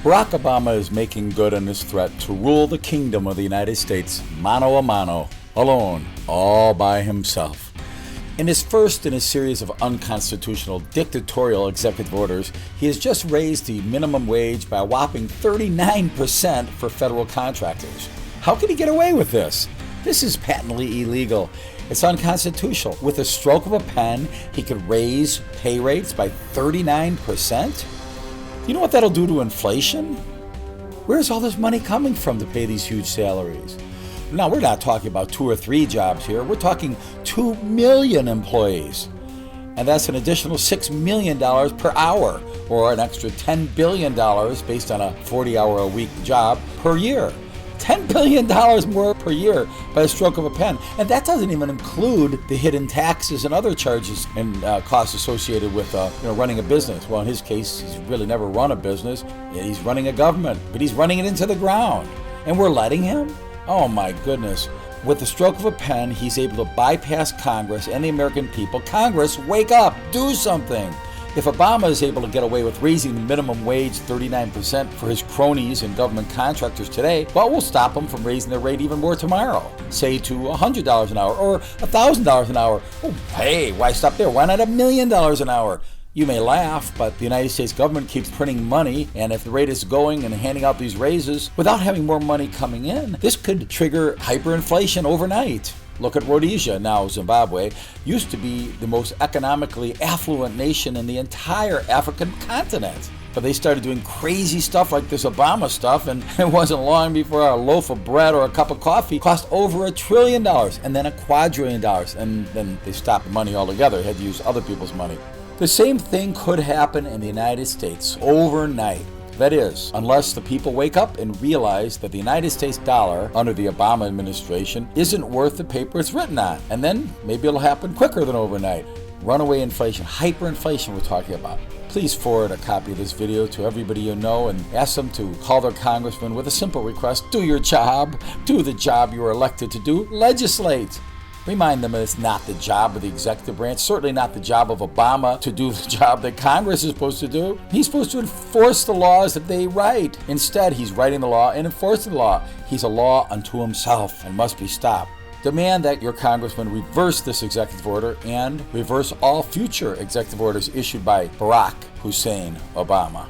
Barack Obama is making good on his threat to rule the kingdom of the United States mano a mano, alone, all by himself. In his first in a series of unconstitutional dictatorial executive orders, he has just raised the minimum wage by a whopping 39% for federal contractors. How can he get away with this? This is patently illegal. It's unconstitutional. With a stroke of a pen, he could raise pay rates by 39%? You know what that'll do to inflation? Where's all this money coming from to pay these huge salaries? Now, we're not talking about 2 or 3 jobs here. We're talking 2 million employees. And that's an additional $6 million per hour, or an extra $10 billion based on a 40-hour-a-week job per year. $10 billion more per year by a stroke of a pen. And that doesn't even include the hidden taxes and other charges and costs associated with running a business. Well, in his case, he's really never run a business. He's running a government, but he's running it into the ground. And we're letting him? Oh my goodness. With the stroke of a pen, he's able to bypass Congress and the American people. Congress, wake up, do something. If Obama is able to get away with raising the minimum wage 39% for his cronies and government contractors today, what will stop him from raising their rate even more tomorrow? Say to $100 an hour or $1,000 an hour. Oh, hey, why stop there? Why not $1 million an hour? You may laugh, but the United States government keeps printing money, and if the rate is going and handing out these raises without having more money coming in, this could trigger hyperinflation overnight. Look at Rhodesia, now Zimbabwe, used to be the most economically affluent nation in the entire African continent. But they started doing crazy stuff like this Obama stuff, and it wasn't long before a loaf of bread or a cup of coffee cost over $1 trillion, and then $1 quadrillion, and then they stopped the money altogether. They had to use other people's money. The same thing could happen in the United States overnight. That is, unless the people wake up and realize that the United States dollar under the Obama administration isn't worth the paper it's written on. And then maybe it'll happen quicker than overnight. Runaway inflation, hyperinflation we're talking about. Please forward a copy of this video to everybody you know and ask them to call their congressman with a simple request. Do your job. Do the job you were elected to do. Legislate. Remind them that it's not the job of the executive branch, certainly not the job of Obama to do the job that Congress is supposed to do. He's supposed to enforce the laws that they write. Instead, he's writing the law and enforcing the law. He's a law unto himself and must be stopped. Demand that your congressman reverse this executive order and reverse all future executive orders issued by Barack Hussein Obama.